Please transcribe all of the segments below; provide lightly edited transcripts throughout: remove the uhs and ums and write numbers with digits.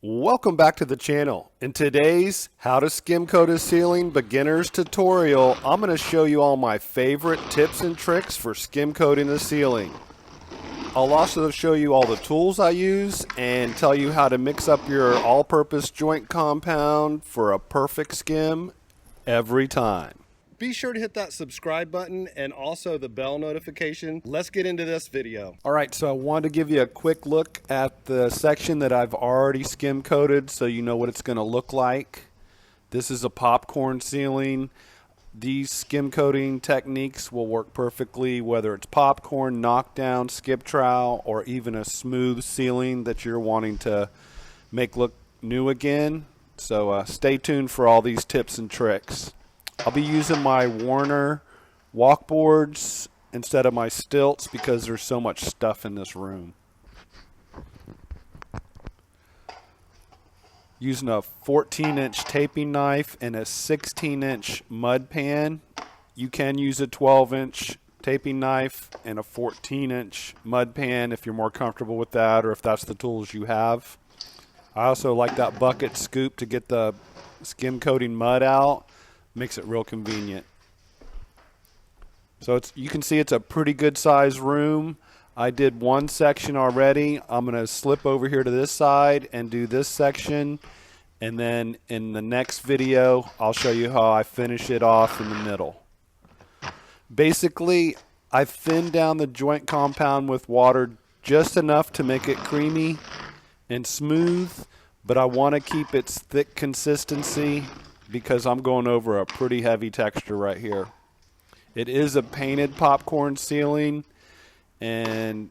Welcome back to the channel. In today's How to Skim Coat a Ceiling Beginners tutorial, I'm going to show you all my favorite tips and tricks for skim coating a ceiling. I'll also show you all the tools I use and tell you how to mix up your all-purpose joint compound for a perfect skim every time. Be sure to hit that subscribe button and also the bell notification. Let's get into this video. All right, so I wanted to give you a quick look at the section that I've already skim coated so you know what it's going to look like. This is a popcorn ceiling. These skim coating techniques will work perfectly whether it's popcorn, knockdown, skip trowel, or even a smooth ceiling that you're wanting to make look new again. So stay tuned for all these tips and tricks. I'll be using my Warner walkboards instead of my stilts because there's so much stuff in this room. Using a 14-inch taping knife and a 16-inch mud pan. You can use a 12-inch taping knife and a 14-inch mud pan if you're more comfortable with that or if that's the tools you have. I also like that bucket scoop to get the skim coating mud out. Makes it real convenient. So you can see it's a pretty good size room. I did one section already. I'm going to slip over here to this side and do this section, and then in the next video I'll show you how I finish it off in the middle. Basically, I thinned down the joint compound with water just enough to make it creamy and smooth, but I want to keep its thick consistency because I'm going over a pretty heavy texture right here. It is a painted popcorn ceiling, and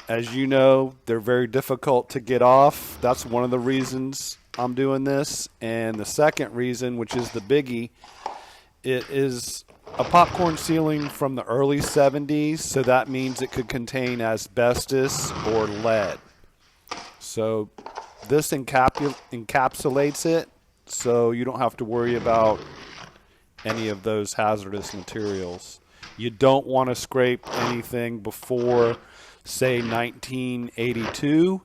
as you know, they're very difficult to get off. That's one of the reasons I'm doing this. And the second reason, which is the biggie, it is a popcorn ceiling from the early 70s, so that means it could contain asbestos or lead. So this encapsulates it, so you don't have to worry about any of those hazardous materials. You don't want to scrape anything before, say, 1982,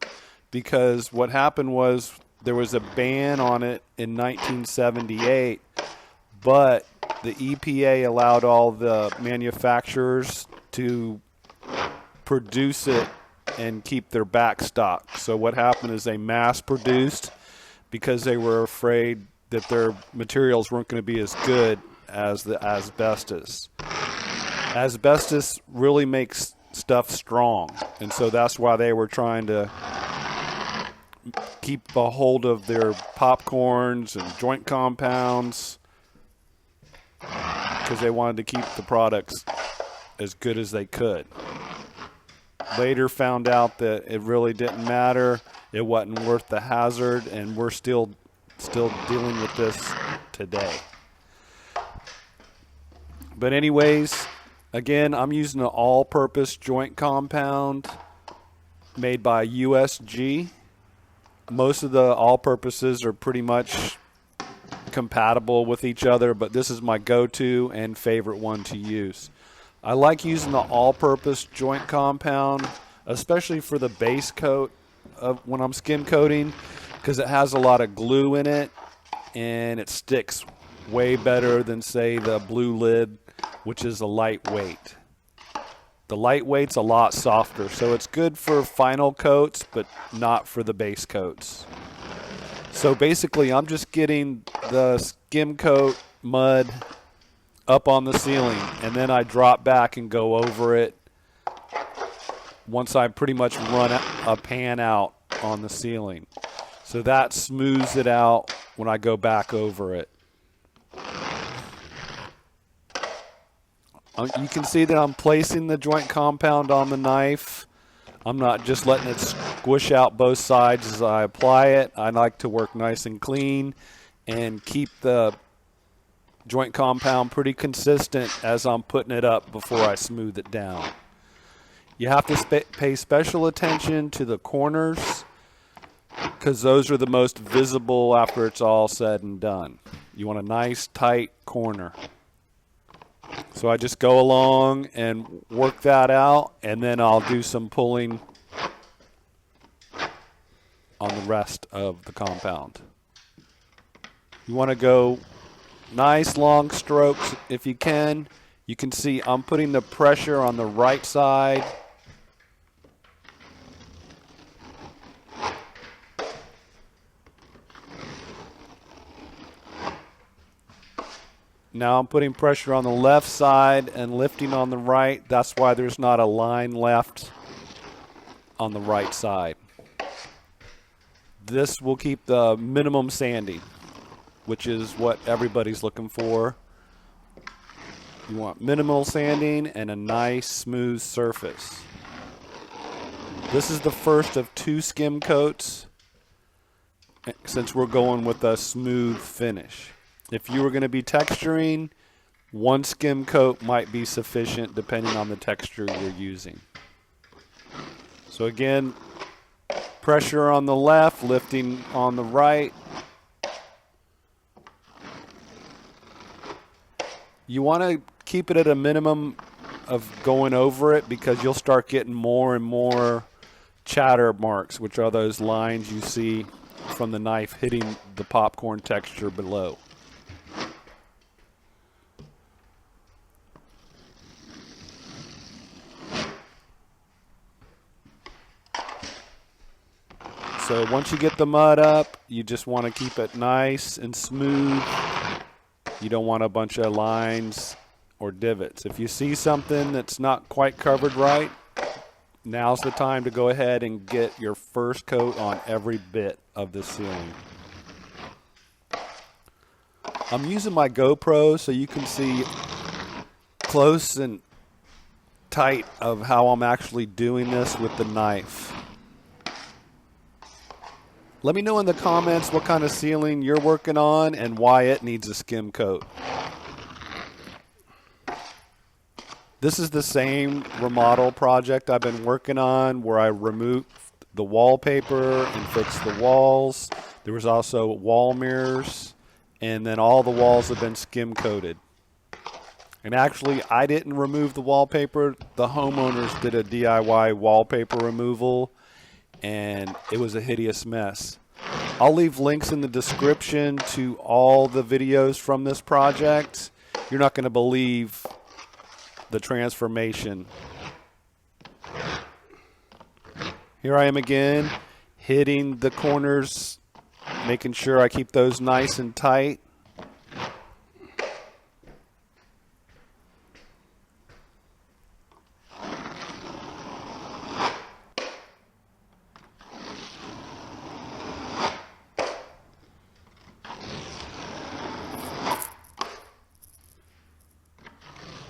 because what happened was there was a ban on it in 1978, but the EPA allowed all the manufacturers to produce it and keep their back stock. So what happened is they mass produced because they were afraid that their materials weren't going to be as good as the asbestos. Asbestos really makes stuff strong, and so that's why they were trying to keep a hold of their popcorns and joint compounds because they wanted to keep the products as good as they could. Later found out that it really didn't matter. It wasn't worth the hazard, and we're still dealing with this today. But anyways, again, I'm using an all-purpose joint compound made by USG. Most of the all-purposes are pretty much compatible with each other, but this is my go-to and favorite one to use. I like using the all-purpose joint compound, especially for the base coat of when I'm skim coating, because it has a lot of glue in it and it sticks way better than, say, the blue lid, which is a lightweight. The lightweight's a lot softer, so it's good for final coats but not for the base coats. So basically I'm just getting the skim coat mud up on the ceiling, and then I drop back and go over it once I pretty much run a pan out on the ceiling. So that smooths it out when I go back over it. You can see that I'm placing the joint compound on the knife. I'm not just letting it squish out both sides as I apply it. I like to work nice and clean and keep the joint compound pretty consistent as I'm putting it up before I smooth it down. You have to pay special attention to the corners because those are the most visible after it's all said and done. You want a nice tight corner. So I just go along and work that out, and then I'll do some pulling on the rest of the compound. You want to go nice long strokes if you can. You can see I'm putting the pressure on the right side. Now I'm putting pressure on the left side and lifting on the right. That's why there's not a line left on the right side. This will keep the minimum sanding, which is what everybody's looking for. You want minimal sanding and a nice smooth surface. This is the first of 2 skim coats since we're going with a smooth finish. If you were going to be texturing, 1 skim coat might be sufficient depending on the texture you're using. So again, pressure on the left, lifting on the right. You want to keep it at a minimum of going over it because you'll start getting more and more chatter marks, which are those lines you see from the knife hitting the popcorn texture below. So once you get the mud up, you just want to keep it nice and smooth. You don't want a bunch of lines or divots. If you see something that's not quite covered right, now's the time to go ahead and get your first coat on every bit of the ceiling. I'm using my GoPro so you can see close and tight of how I'm actually doing this with the knife. Let me know in the comments what kind of ceiling you're working on and why it needs a skim coat. This is the same remodel project I've been working on where I removed the wallpaper and fixed the walls. There was also wall mirrors, and then all the walls have been skim coated. And actually, I didn't remove the wallpaper. The homeowners did a DIY wallpaper removal, and it was a hideous mess. I'll leave links in the description to all the videos from this project. You're not going to believe the transformation. Here I am again, hitting the corners, making sure I keep those nice and tight.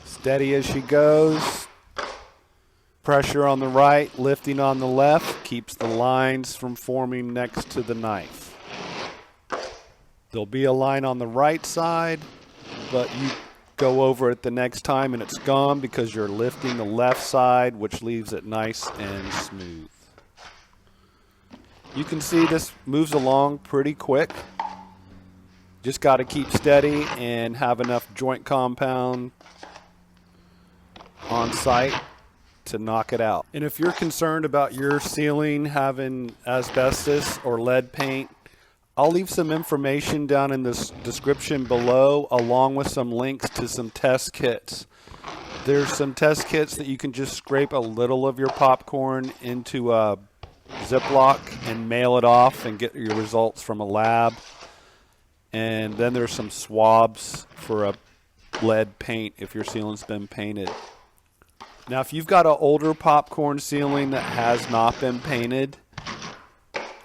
Steady as she goes. Pressure on the right, lifting on the left, keeps the lines from forming next to the knife. There'll be a line on the right side, but you go over it the next time and it's gone because you're lifting the left side, which leaves it nice and smooth. You can see this moves along pretty quick. Just got to keep steady and have enough joint compound on site to knock it out. And if you're concerned about your ceiling having asbestos or lead paint, I'll leave some information down in this description below along with some links to some test kits. There's some test kits that you can just scrape a little of your popcorn into a Ziploc and mail it off and get your results from a lab. And then there's some swabs for a lead paint if your ceiling's been painted. Now, if you've got an older popcorn ceiling that has not been painted,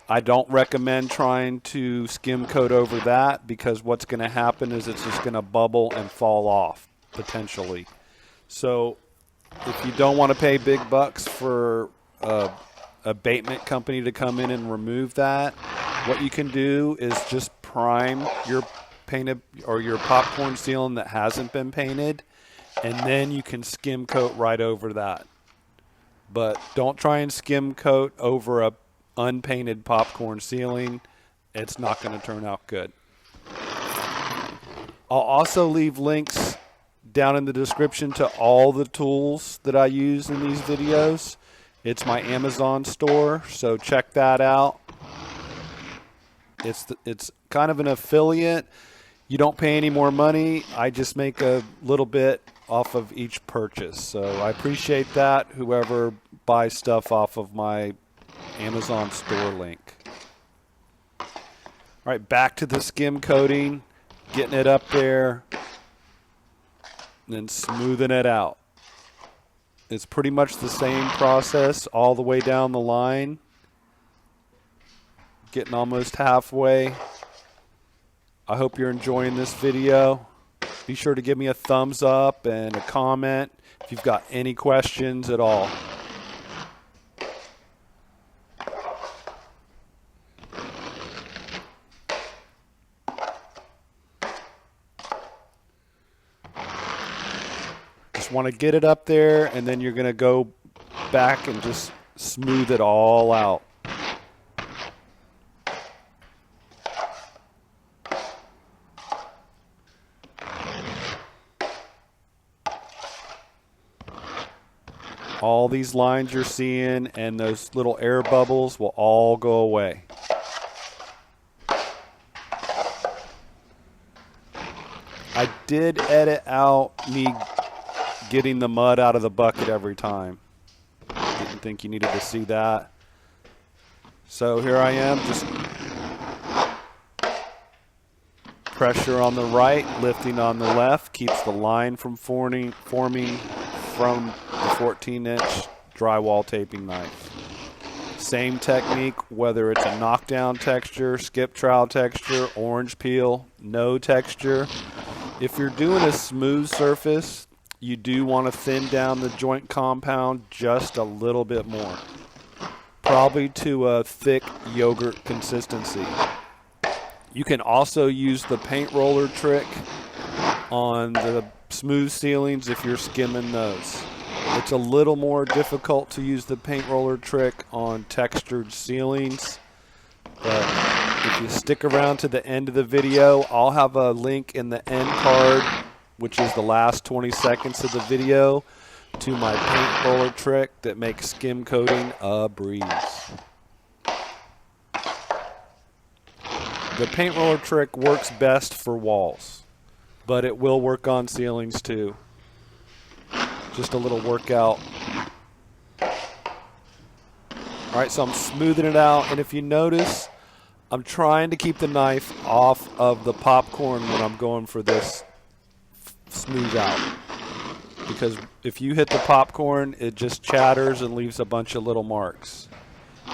I don't recommend trying to skim coat over that because what's going to happen is it's just going to bubble and fall off, potentially. So if you don't want to pay big bucks for a abatement company to come in and remove that, what you can do is just prime your painted or your popcorn ceiling that hasn't been painted, and then you can skim coat right over that. But don't try and skim coat over a unpainted popcorn ceiling. It's not going to turn out good. I'll also leave links down in the description to all the tools that I use in these videos. It's my Amazon store, so check that out. It's kind of an affiliate. You don't pay any more money. I just make a little bit off of each purchase. So I appreciate that, whoever buys stuff off of my Amazon store link. All right, back to the skim coating, getting it up there, and then smoothing it out. It's pretty much the same process all the way down the line. Getting almost halfway. I hope you're enjoying this video. Be sure to give me a thumbs up and a comment if you've got any questions at all. Just want to get it up there, and then you're going to go back and just smooth it all out. All these lines you're seeing and those little air bubbles will all go away. I did edit out me getting the mud out of the bucket every time. Didn't think you needed to see that. So here I am, just pressure on the right, lifting on the left, keeps the line from forming from the 14-inch drywall taping knife. Same technique, whether it's a knockdown texture, skip trowel texture, orange peel, no texture. If you're doing a smooth surface, you do want to thin down the joint compound just a little bit more. Probably to a thick yogurt consistency. You can also use the paint roller trick on the smooth ceilings if you're skimming those. It's a little more difficult to use the paint roller trick on textured ceilings, but if you stick around to the end of the video, I'll have a link in the end card, which is the last 20 seconds of the video, to my paint roller trick that makes skim coating a breeze. The paint roller trick works best for walls, but it will work on ceilings too. Just a little workout. Alright, so I'm smoothing it out, and if you notice, I'm trying to keep the knife off of the popcorn when I'm going for this smooth out. Because if you hit the popcorn, it just chatters and leaves a bunch of little marks.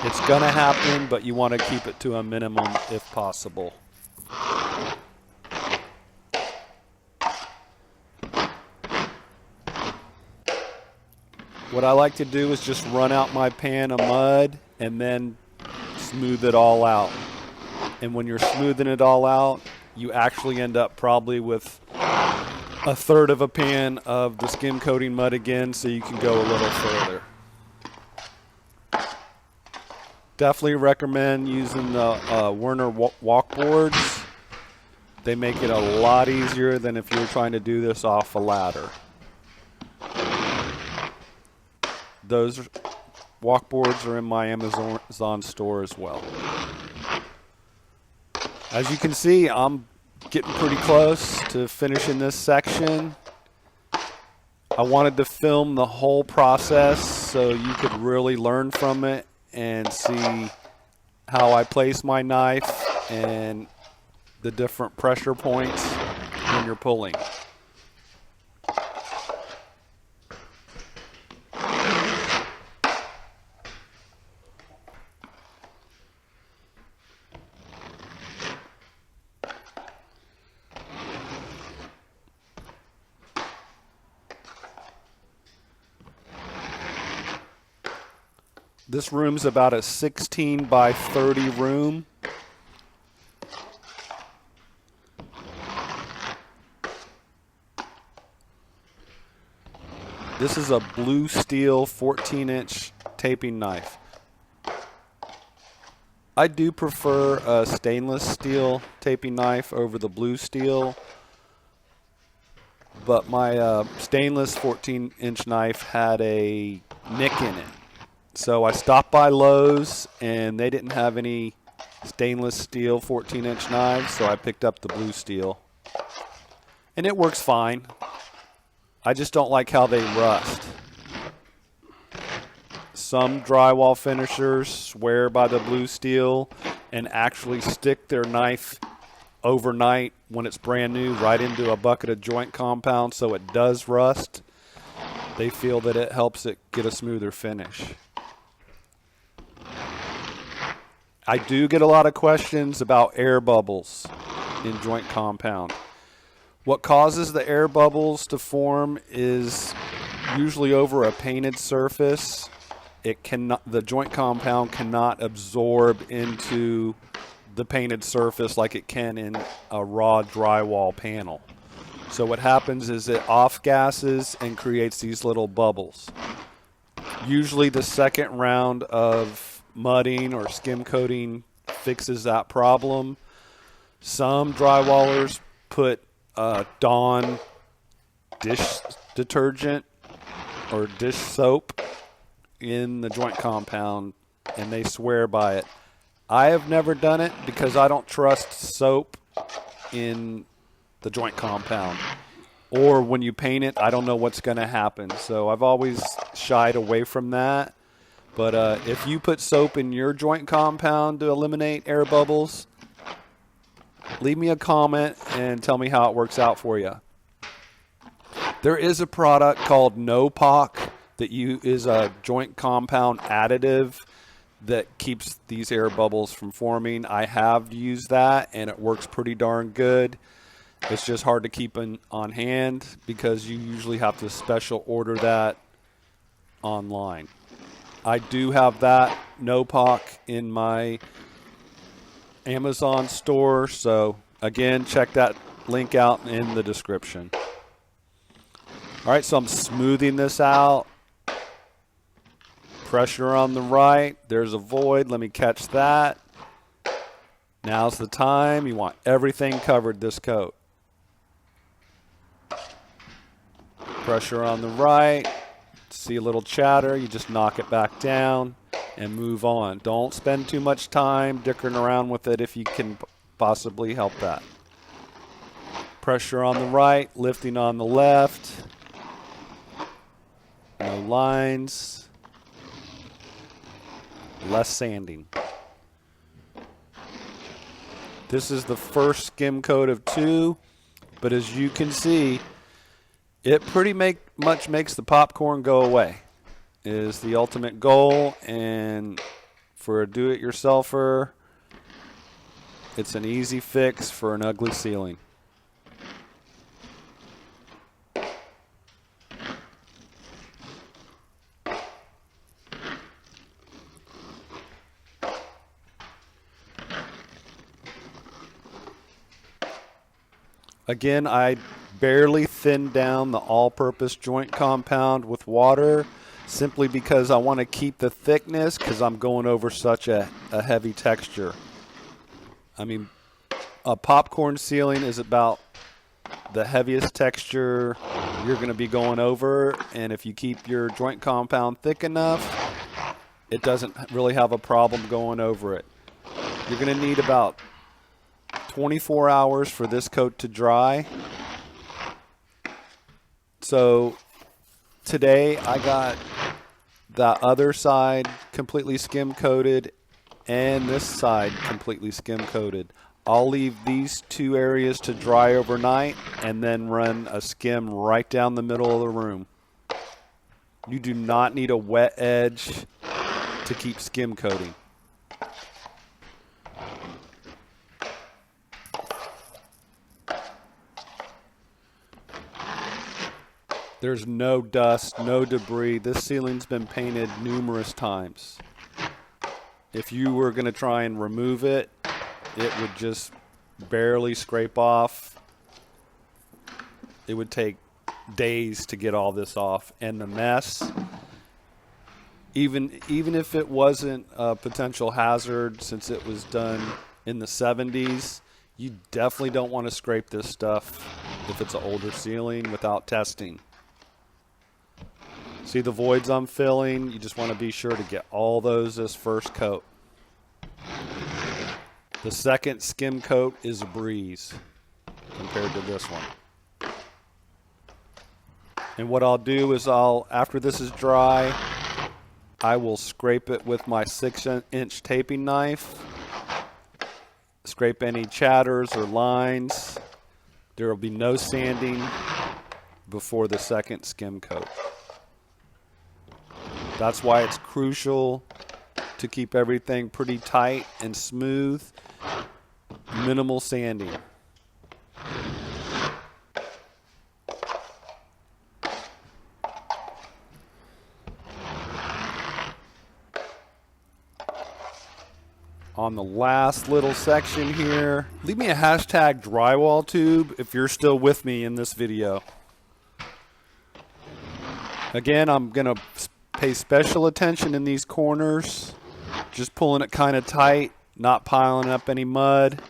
It's gonna happen, but you want to keep it to a minimum if possible. What I like to do is just run out my pan of mud and then smooth it all out. And when you're smoothing it all out, you actually end up probably with a third of a pan of the skim coating mud again, so you can go a little further. Definitely recommend using the Werner walk boards. They make it a lot easier than if you were trying to do this off a ladder. Those walk boards are in my Amazon store as well. As you can see, I'm getting pretty close to finishing this section. I wanted to film the whole process so you could really learn from it and see how I place my knife and the different pressure points when you're pulling. This room's about a 16 by 30 room. This is a blue steel 14-inch taping knife. I do prefer a stainless steel taping knife over the blue steel, but my stainless 14-inch knife had a nick in it. So I stopped by Lowe's, and they didn't have any stainless steel 14-inch knives, so I picked up the blue steel. And it works fine. I just don't like how they rust. Some drywall finishers swear by the blue steel and actually stick their knife overnight when it's brand new right into a bucket of joint compound so it does rust. They feel that it helps it get a smoother finish. I do get a lot of questions about air bubbles in joint compound. What causes the air bubbles to form is usually over a painted surface. The joint compound cannot absorb into the painted surface like it can in a raw drywall panel. So what happens is it off-gases and creates these little bubbles. Usually the second round of mudding or skim coating fixes that problem. Some drywallers put Dawn dish detergent or dish soap in the joint compound, and they swear by it. I have never done it because I don't trust soap in the joint compound. Or when you paint it, I don't know what's going to happen. So I've always shied away from that. But if you put soap in your joint compound to eliminate air bubbles, leave me a comment and tell me how it works out for you. There is a product called No-Pock that is a joint compound additive that keeps these air bubbles from forming. I have used that, and it works pretty darn good. It's just hard to keep on hand because you usually have to special order that online. I do have that No-Pock in my Amazon store, so again, check that link out in the description. All right, so I'm smoothing this out. Pressure on the right. There's a void. Let me catch that. Now's the time. You want everything covered this coat. Pressure on the right. See a little chatter. You just knock it back down and move on. Don't spend too much time dickering around with it if you can possibly help that. Pressure on the right, lifting on the left. No lines. Less sanding. This is the first skim coat of 2, but as you can see, it pretty much makes the popcorn go away. It is the ultimate goal, and for a do-it-yourselfer, it's an easy fix for an ugly ceiling. Again, I barely thinned down the all-purpose joint compound with water simply because I want to keep the thickness because I'm going over such a heavy texture. I mean, a popcorn ceiling is about the heaviest texture you're going to be going over, and if you keep your joint compound thick enough, it doesn't really have a problem going over it. You're going to need about 24 hours for this coat to dry. So today I got the other side completely skim coated and this side completely skim coated. I'll leave these 2 areas to dry overnight and then run a skim right down the middle of the room. You do not need a wet edge to keep skim coating. There's no dust, no debris. This ceiling's been painted numerous times. If you were going to try and remove it, it would just barely scrape off. It would take days to get all this off. And the mess, even if it wasn't a potential hazard since it was done in the 70s, you definitely don't want to scrape this stuff if it's an older ceiling without testing. See the voids I'm filling? You just want to be sure to get all those this first coat. The second skim coat is a breeze compared to this one. And what I'll do is after this is dry, I will scrape it with my 6-inch taping knife. Scrape any chatters or lines. There will be no sanding before the second skim coat. That's why it's crucial to keep everything pretty tight and smooth. Minimal sanding. On the last little section here, leave me a hashtag drywall tube if you're still with me in this video. Again, I'm going to pay special attention in these corners, just pulling it kind of tight, not piling up any mud.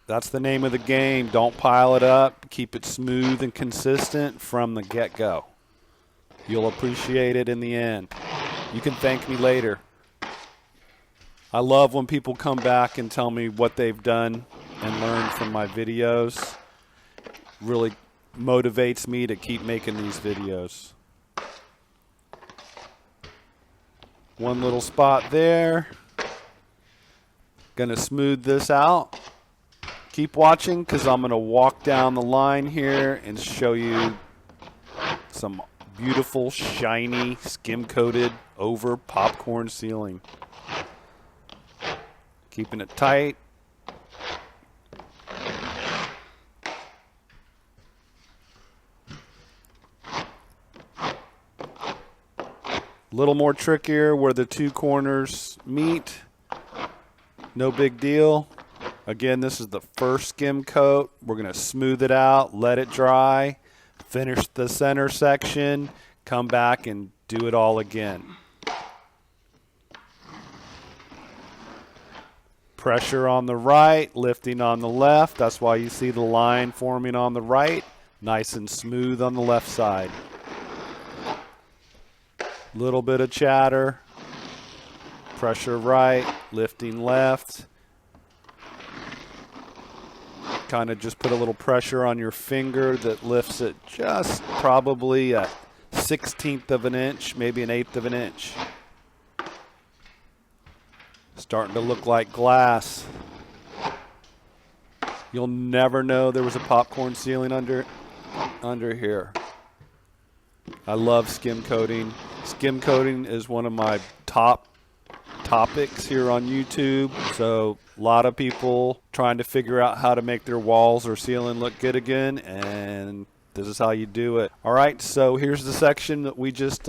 That's the name of the game. Don't pile it up. Keep it smooth and consistent from the get-go. You'll appreciate it in the end. You can thank me later. I love when people come back and tell me what they've done and learned from my videos. Really motivates me to keep making these videos. One little spot there. Gonna smooth this out. Keep watching because I'm gonna walk down the line here and show you some beautiful, shiny, skim-coated over popcorn ceiling. Keeping it tight. A little more trickier where the two corners meet. No big deal. Again, this is the first skim coat. We're going to smooth it out, let it dry, finish the center section, come back and do it all again. Pressure on the right, lifting on the left. That's why you see the line forming on the right. Nice and smooth on the left side. Little bit of chatter. Pressure right, lifting left. Kind of just put a little pressure on your finger that lifts it just probably a 1/16 of an inch, maybe an 1/8 of an inch. Starting to look like glass. You'll never know there was a popcorn ceiling under here. I love skim coating. Skim coating is one of my top topics here on YouTube. So a lot of people trying to figure out how to make their walls or ceiling look good again, and this is how you do it. All right, so here's the section that we just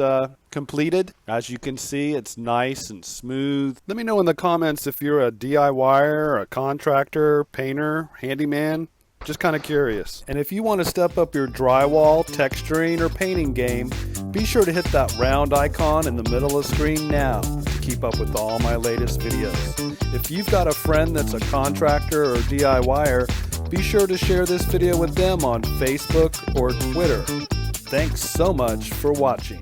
completed. As you can see, it's nice and smooth. Let me know in the comments if you're a DIYer, a contractor, painter, handyman. Just kind of curious. And if you want to step up your drywall, texturing, or painting game, be sure to hit that round icon in the middle of the screen now to keep up with all my latest videos. If you've got a friend that's a contractor or DIYer, be sure to share this video with them on Facebook or Twitter. Thanks so much for watching.